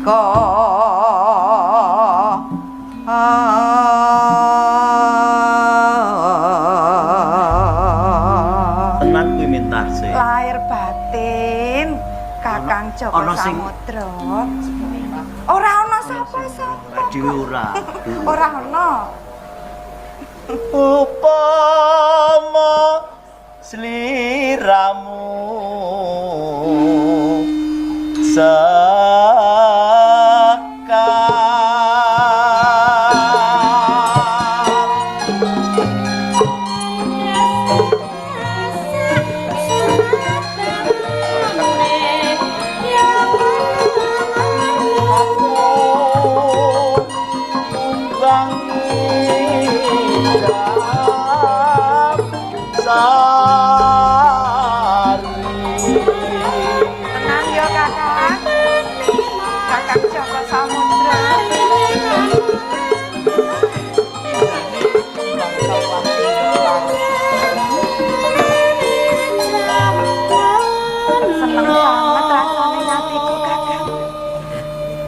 teka tenan kuwi Mintarsi lahir batin Kakang Joko Samudra ora ana sapa-sapa dhewe ora ora ana upama sliramu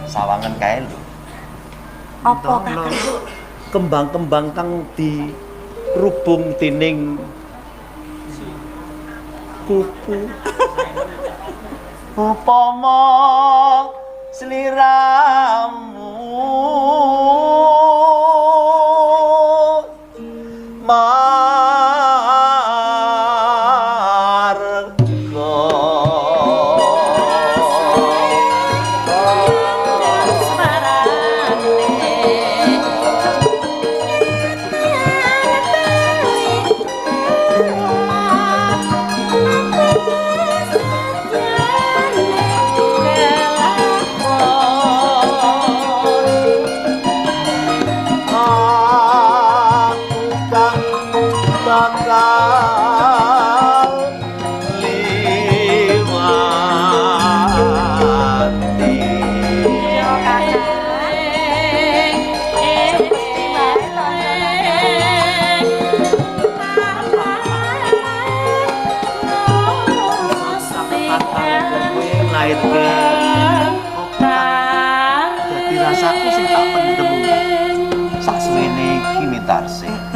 sawangan kae lho. Apa Kakang? Kembang-kembang kang dirubung dening kupu. Upama sliramu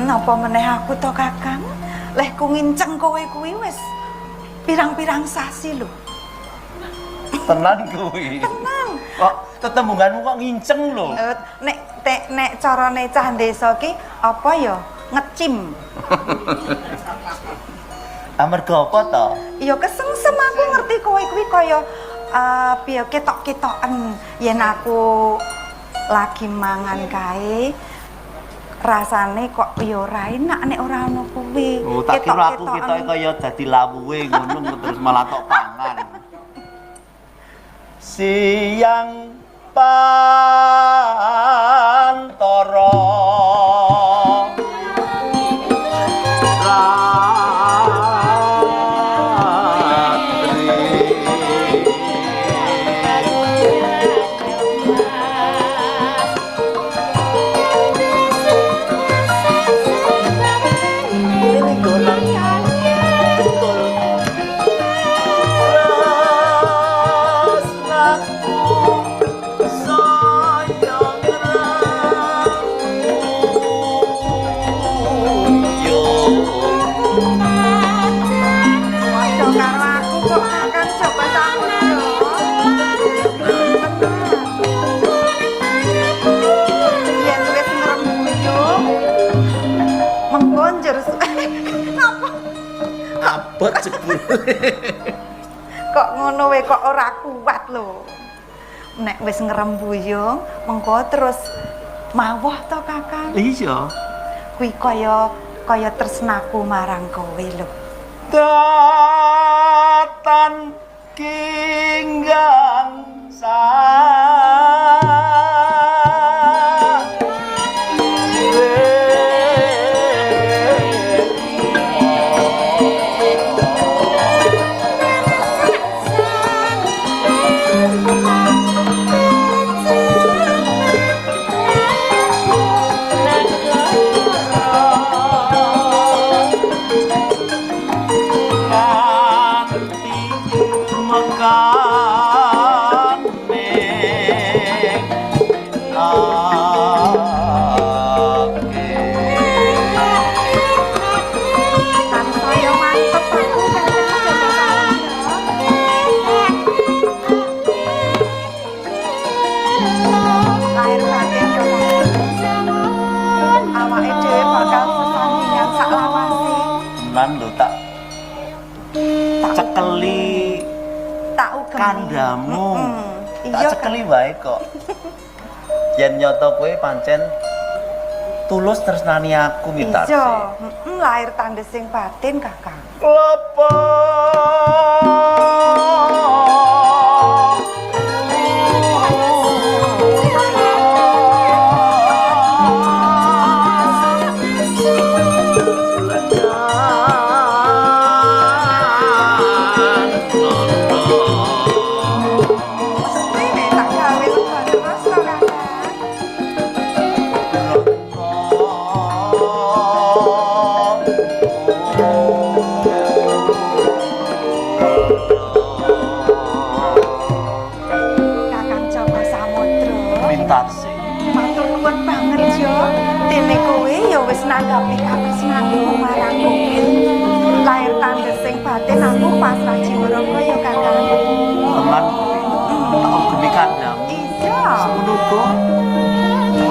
Napa meneh aku to Kakang? Leh ku nginceng kowe kuwi wis pirang-pirang sasi lho. Tenan kuwi. Tenang. Kok tetembunganmu kok nginceng lho. Nek carane cah desa ki apa ya? Ngecim. Amarga apa to? Ya kesengsem aku ngerti kowe kuwi kaya piye ketok-ketoken yen aku lagi mangan kae. Rasane kok ya ora enak nek ora ono kuwi. Oh, tak kira aku ketoke kaya dadi lawuhe ngono terus malah tok pangan. Siang pantara abot jebule. Kok ngono we kok ora kuat lho. Nek wis ngrembuyung mengko terus mawuh to Kakang. Iya. Kuwi kaya tresnaku marang kowe lho. Datan kinggang sa cekeli tak ugemi. kandamu. Tak Iya. cekeli wae kok. Yen nyoto kowe pancen tulus tresnani aku Mitarsi. Iya, lahir tandesing batin Kakang. Lepo. Mesti nek tak gawe lebane Mas to Kakang. Kakang Joko Samudra. Mitarsi. Matur nuwun banget yo. Dene kowe ya wis nanggapi katresnanku marang kowe. Lahir tandesing batin aku pasrah jiwa raga ya Kakang. Tenan kowe. Tak ugemi kandamu. Iya. Semono uga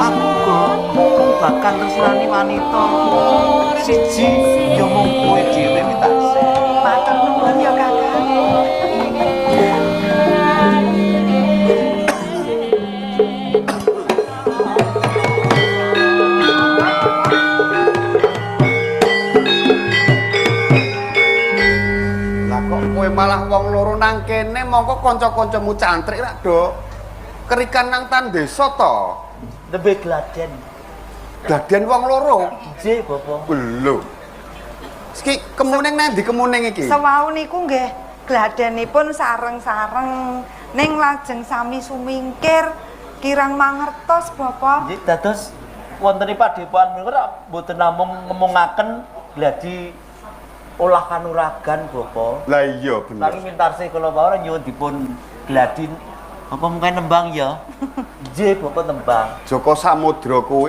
aku uga mung bakal tresnani wanita siji ya mung kowe dhewe Mitarsi. Matur nuwun ya Kakang. Lah kok kowe malah wong loro nang kene mongko kanca-kancamu cantrik rak, Dok. Kerikan nang tan desa to. Lebih gladen. Gladen wong loro. Nggih, Bapak. Belum. Iki kemuning nang ndi kemuning iki? Sewau niku nggih gladenipun sareng-sareng ning lajeng sami sumingkir kirang mangertos Bapak. Nggih, dados wonten ing padepokan menika mboten namung ngemungaken gladi olah kanuragan Bapak. Lah iya bener. Nanging Mitarsi kula wau nyuwun dipun gladi apa mungkin nembang ya? Nggih, Bapak tembang. Joko Samudra kowe